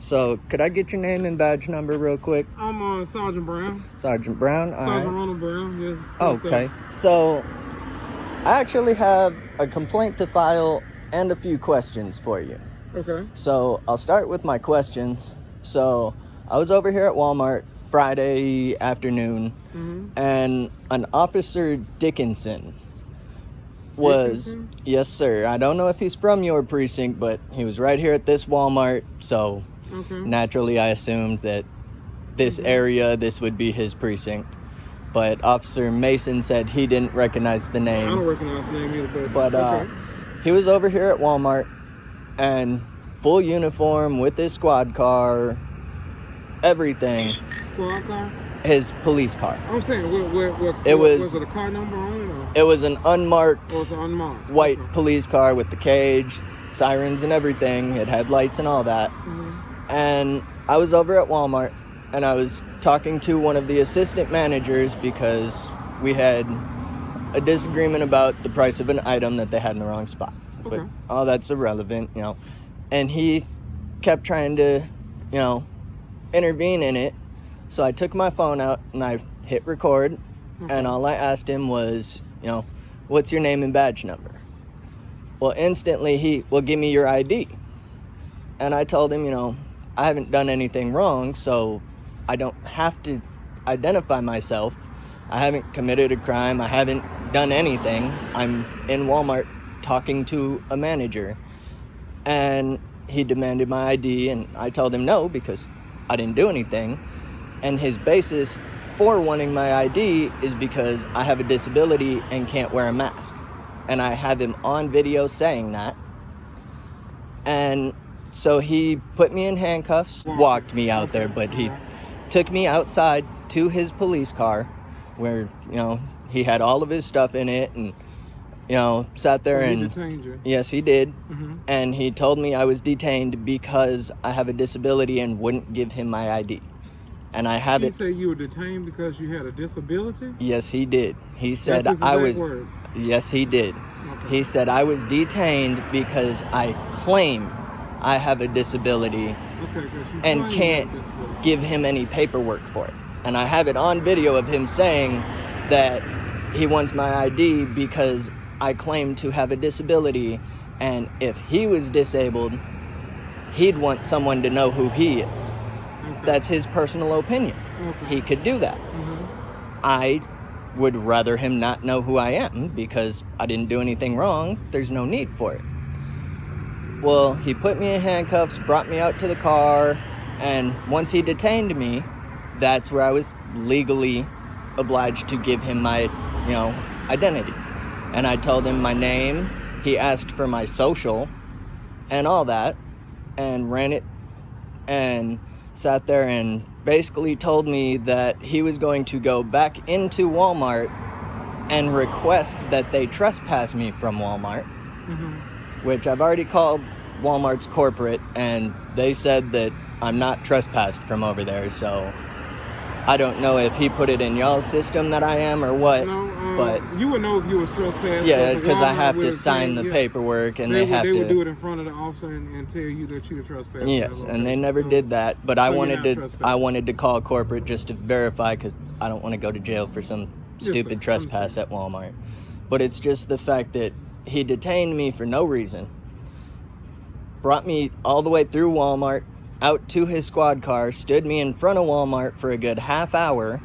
So, could I get your name and badge number real quick? I'm Sergeant Brown. Sergeant Brown? All Sergeant right. Ronald Brown, yes. Okay. So, I actually have a complaint to file and a few questions for you. Okay. So, I'll start with my questions. So, I was over here at Walmart Friday afternoon, and an Officer Dickinson was... Dickinson? Yes, sir. I don't know if he's from your precinct, but he was right here at this Walmart, so... Okay. Naturally, I assumed that this area, this would be his precinct. But Officer Mason said he didn't recognize the name. I don't recognize the name either, But okay. he was over here at Walmart and full uniform with his squad car, everything. Squad car? His police car. I'm saying, was it a car number on it? Or? It was an unmarked Or was it unmarked? white Okay. police car with the cage, sirens and everything. It had lights and all that. And I was over at Walmart and I was talking to one of the assistant managers because we had a disagreement about the price of an item that they had in the wrong spot. Okay. But all that's irrelevant, you know. And he kept trying to, you know, intervene in it. So I took my phone out and I hit record, and all I asked him was, you know, what's your name and badge number? Well, instantly he, well, give me your ID. And I told him, you know, I haven't done anything wrong, so I don't have to identify myself. I haven't committed a crime. I haven't done anything. I'm in Walmart talking to a manager. And he demanded my ID, and I told him no because I didn't do anything. And his basis for wanting my ID is because I have a disability and can't wear a mask. And I have him on video saying that. And so he put me in handcuffs, walked me out there, but he took me outside to his police car where, you know, he had all of his stuff in it and, you know, sat there So he and... detained you? Yes, he did. And he told me I was detained because I have a disability and wouldn't give him my ID. And I have He it... said you were detained because you had a disability? Yes, he did. He said That's his I exact was... word. Yes, he did. Okay. He said I was detained because I claim I have a disability Okay, 'cause you and claim you can't had a disability. give him any paperwork for it. And I have it on video of him saying that he wants my ID because I claim to have a disability, and if he was disabled, he'd want someone to know who he is. Okay. That's his personal opinion. Okay. He could do that. I would rather him not know who I am because I didn't do anything wrong. There's no need for it. Well, he put me in handcuffs, brought me out to the car, and once he detained me, that's where I was legally obliged to give him my, you know, identity. And I told him my name. He asked for my social and all that, and ran it and sat there and basically told me that he was going to go back into Walmart and request that they trespass me from Walmart, which I've already called Walmart's corporate, and they said that I'm not trespassed from over there, so I don't know if he put it in y'all's system that I am or what, but you would know if you was trespassed. yeah, because I Walmart have to would sign the say, yeah, paperwork, and they they have would do to... it in front of the officer and tell you that you were trespassed. Yes, and they never did that, but so I you're wanted not to trespassing. call corporate just to verify, because I don't want to go to jail for some Yes, stupid sir. trespass at Walmart. But it's just the fact that he detained me for no reason, brought me all the way through Walmart, out to his squad car, stood me in front of Walmart for a good half hour,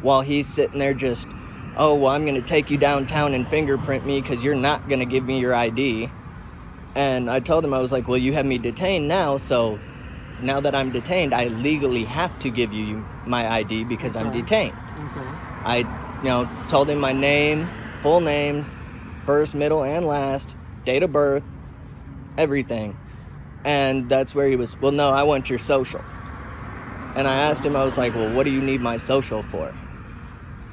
while he's sitting there just, oh, well, I'm going to take you downtown and fingerprint me because you're not going to give me your ID. And I told him, I was like, well, you have me detained now, so now that I'm detained, I legally have to give you my ID because I'm detained. Okay. I, you know, told him my name, full name, first, middle, and last, date of birth, everything. And that's where he was, well, no, I want your social. And I asked him, I was like, well, what do you need my social for?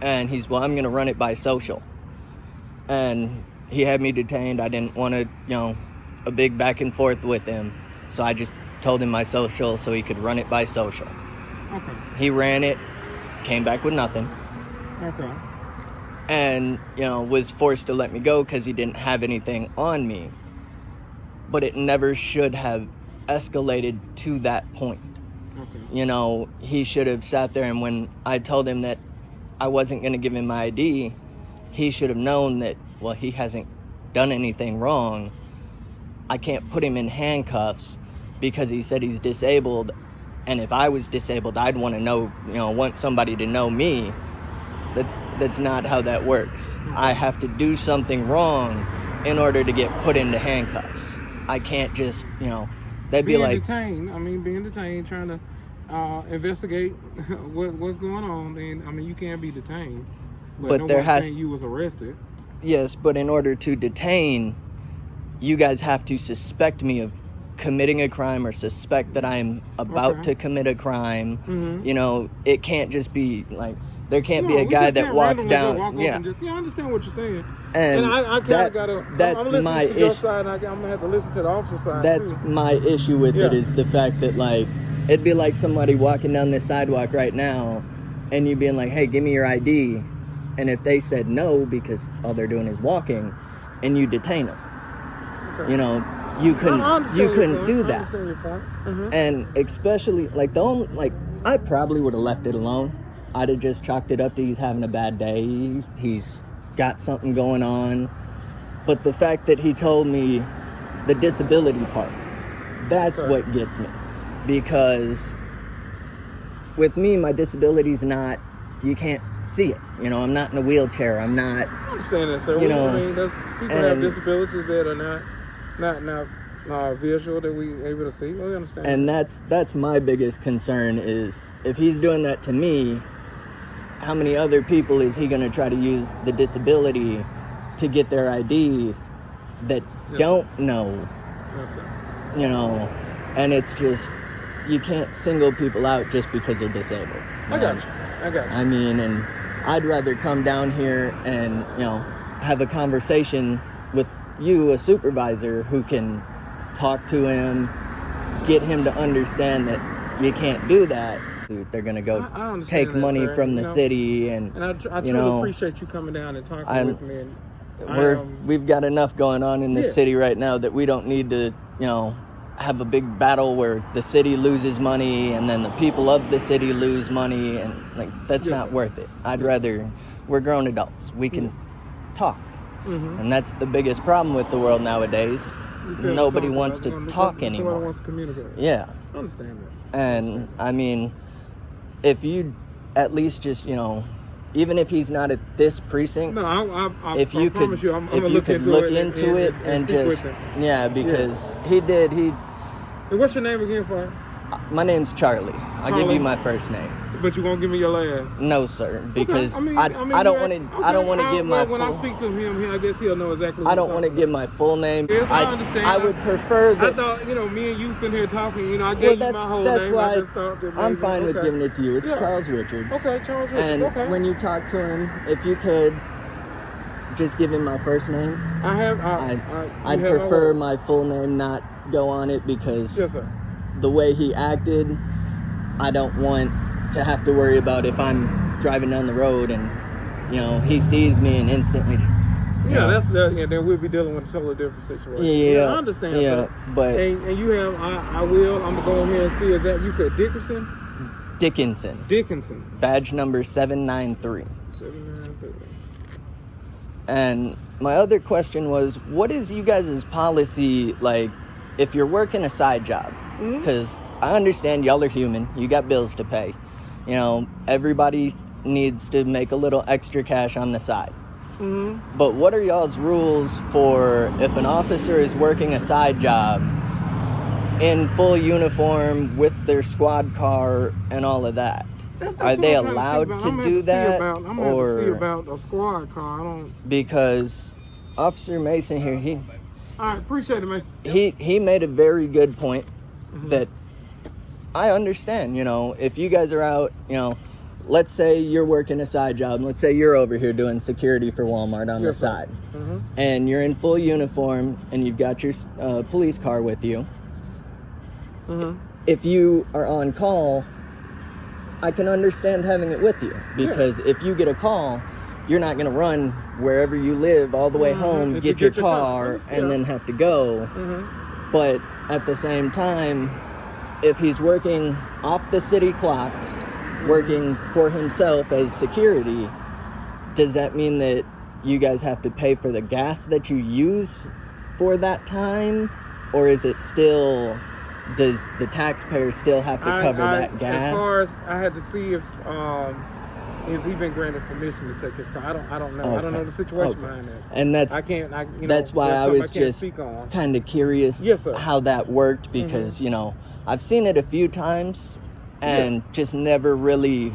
And he's, well, I'm going to run it by social. And he had me detained. I didn't want to, you know, a big back and forth with him. So I just told him my social so he could run it by social. Okay. He ran it, came back with nothing. Okay. And, you know, was forced to let me go because he didn't have anything on me. But it never should have escalated to that point. Okay. You know, he should have sat there, and when I told him that I wasn't going to give him my ID, he should have known that, well, he hasn't done anything wrong. I can't put him in handcuffs because he said he's disabled, and if I was disabled, I'd want to know, want somebody to know me. That's not how that works. I have to do something wrong in order to get put into handcuffs. I can't just, that'd be like being detained, trying to investigate what's going on. Then you can't be detained. But no there one's has saying you was arrested. Yes, but in order to detain, you guys have to suspect me of committing a crime or suspect that I'm about to commit a crime. Mm-hmm. It can't just be like, there can't be a guy that walks down. I understand what you're saying. And I kind of gotta. That's I'm my to your issue. side, and I'm gonna have to listen to the officer side. That's too. my issue with it, is the fact that, like, it'd be like somebody walking down this sidewalk right now, and you being like, "Hey, give me your ID," and if they said no because all they're doing is walking, and you detain them, Okay. you couldn't do I that. understand your point. Mm-hmm. And especially I probably would have left it alone. I'd have just chalked it up to he's having a bad day. He's got something going on. But the fact that he told me the disability part, that's what gets me. Because with me, my disability's not, you can't see it. I'm not in a wheelchair. I'm not. I understand that, sir. People have disabilities that are not visual, that we able to see. We understand. And that's my biggest concern, is if he's doing that to me, how many other people is he going to try to use the disability to get their ID that don't know? Yes, sir. And it's just, you can't single people out just because they're disabled. I got you. And I'd rather come down here and, have a conversation with you, a supervisor, who can talk to him, get him to understand that you can't do that. They're gonna go take money from the city, and I truly appreciate you coming down and talking with me. And we've got enough going on in the city right now that we don't need to, have a big battle where the city loses money and then the people of the city lose money, and that's not worth it. I'd rather, we're grown adults, we can talk, and that's the biggest problem with the world nowadays. Nobody wants to talk anymore. Nobody wants to communicate. Yeah. I understand that. And if you at least just, even if he's not at this precinct, if you could look into it and just, because he did. And what's your name again, for? My name's Charlie. I'll give you my first name. But you won't give me your last? No, sir, because I don't want to. I don't want to give my. When I speak to him, I guess he'll know exactly. I don't want to give my full name. Yes, I understand. I would prefer that. I thought, me and you sitting here talking. I gave you my whole that's name. why I just thought that I'm fine with giving it to you. It's Charles Richards. Okay, Charles Richards. And when you talk to him, if you could just give him my first name. I'd prefer my full name not go on it, because the way he acted, I don't want to have to worry about if I'm driving down the road and he sees me and instantly just then we'll be dealing with a totally different situation. I understand. Yeah, but and you have I'm gonna go ahead and see, is that you said Dickinson badge number 793. 793. And my other question was, what is you guys' policy like if you're working a side job? Because I understand y'all are human, you got bills to pay. Everybody needs to make a little extra cash on the side. But what are y'all's rules for if an officer is working a side job in full uniform with their squad car and all of that? Are they allowed to do that? I'm going to see about a squad car. Because Officer Mason here, all right, appreciate it, Mason. He made a very good point that I understand, if you guys are out, let's say you're working a side job, and let's say you're over here doing security for Walmart on the side, and you're in full uniform, and you've got your police car with you. If you are on call, I can understand having it with you, because if you get a call, you're not going to run wherever you live all the way home, get your car, and then have to go. But at the same time, if he's working off the city clock, working for himself as security, does that mean that you guys have to pay for the gas that you use for that time? Or is it still, does the taxpayer still have to cover that gas? As far as I had to see if he's been granted permission to take his car. I don't know. Okay. I don't know the situation behind that. And that's that's why I was just kind of curious how that worked, because I've seen it a few times and just never really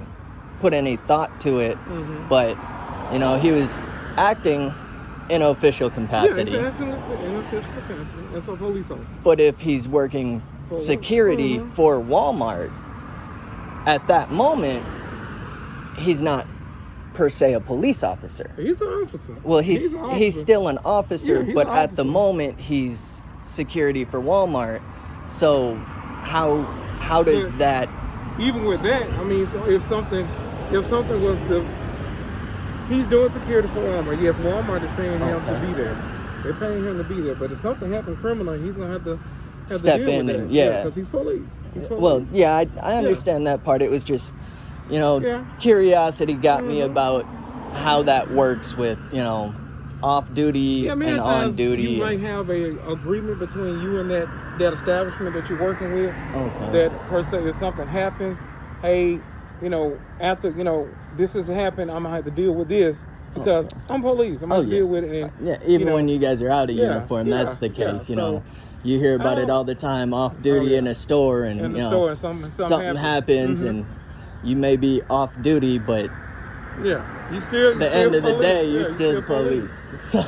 put any thought to it. But he was acting in official capacity. Yeah, it's actually in official capacity. That's a police officer. But if he's working security for Walmart, at that moment, he's not per se a police officer. He's an officer. Well, he's still an officer, Yeah, but at the moment he's security for Walmart. So how does that? Even with that, I mean, so if something was to, he's doing security for Walmart. Yes, Walmart is paying him to be there. They're paying him to be there. But if something happened criminal, he's gonna have to step deal in with and that. Because he's police. Well, yeah, I understand that part. It was just, curiosity got me about how that works with, off duty and on duty. You might have a agreement between you and that establishment that you're working with. Okay. That per se, if something happens, hey, after this has happened, I'm gonna have to deal with this because I'm police. I'm gonna deal with it. And, even when you guys are out of uniform, that's the case. You hear about it all the time, off duty in a store, and something happens, and you may be off duty, but you still the end of the day, you're still police. So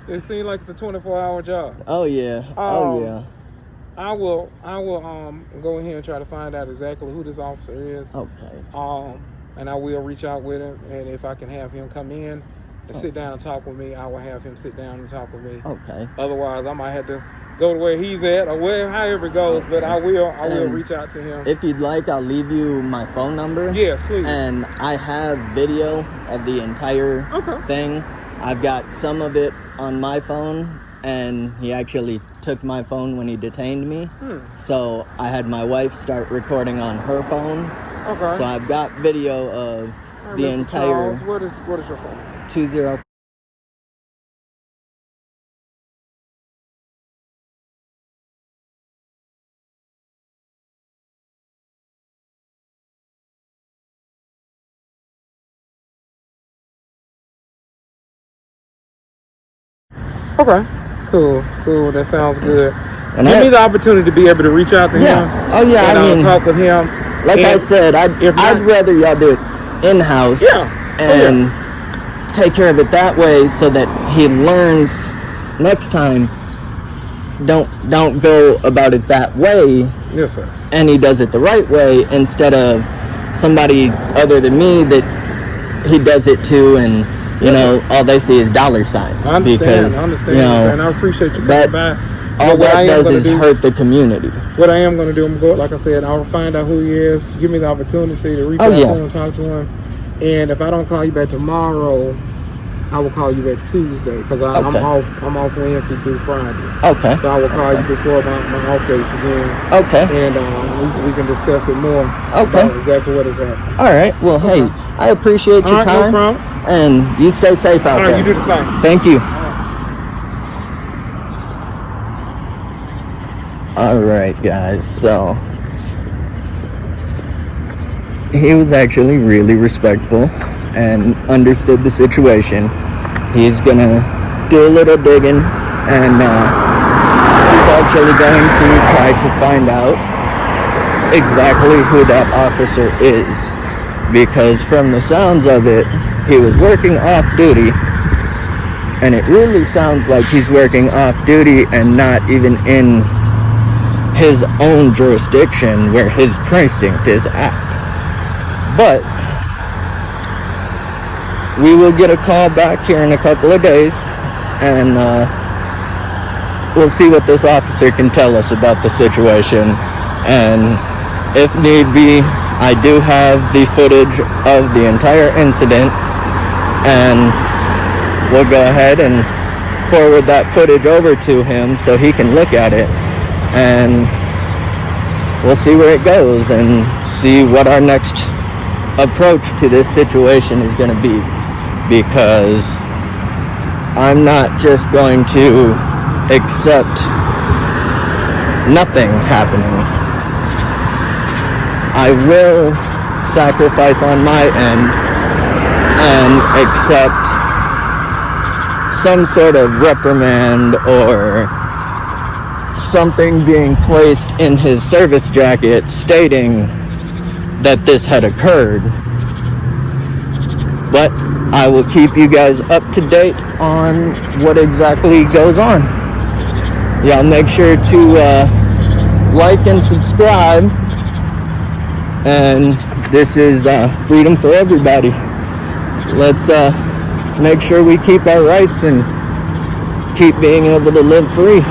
it seems like it's a 24-hour job. Oh yeah. I will go ahead and try to find out exactly who this officer is. Okay. And I will reach out with him, and if I can have him come in and sit down and talk with me, I will have him sit down and talk with me. Okay. Otherwise, I might have to go to where he's at or however it goes, but I will reach out to him. If you'd like, I'll leave you my phone number. Yes, please. And I have video of the entire thing. I've got some of it on my phone, and he actually took my phone when he detained me. So I had my wife start recording on her phone. Okay. So I've got video of the Mr. entire. Charles, what is your phone? 20. Okay. Cool. That sounds good. And give me the opportunity to be able to reach out to him. Oh yeah, and talk with him. Like I said, I'd rather y'all do it in-house. And take care of it that way, so that he learns next time. Don't go about it that way. Yes, sir. And he does it the right way, instead of somebody other than me that he does it to, and all they see is dollar signs. I understand. And I appreciate you coming back. All that does is hurt the community. What I am going to do, I'm going to go, like I said, I'll find out who he is. Give me the opportunity to reach out to him, talk to him. And if I don't call you back tomorrow, I will call you back Tuesday, because I'm off Wednesday through Friday. Okay. So I will call you before my off days begin. Okay. And we can discuss it more. Okay. About exactly what is happening. All right. Well, hey, I appreciate your time. No problem. And you stay safe out there. All right, you do the same. Thank you. All right, guys. So he was actually really respectful and understood the situation. He's gonna do a little digging, and he's actually going to try to find out exactly who that officer is, because from the sounds of it, he was working off duty, and it really sounds like he's working off duty and not even in his own jurisdiction where his precinct is at. But we will get a call back here in a couple of days, and we'll see what this officer can tell us about the situation. And if need be, I do have the footage of the entire incident, and we'll go ahead and forward that footage over to him so he can look at it and we'll see where it goes and see what our next approach to this situation is going to be, because I'm not just going to accept nothing happening. I will sacrifice on my end and accept some sort of reprimand or something being placed in his service jacket stating that this had occurred. But I will keep you guys up to date on what exactly goes on. Y'all make sure to like and subscribe. And this is freedom for everybody. Let's make sure we keep our rights and keep being able to live free.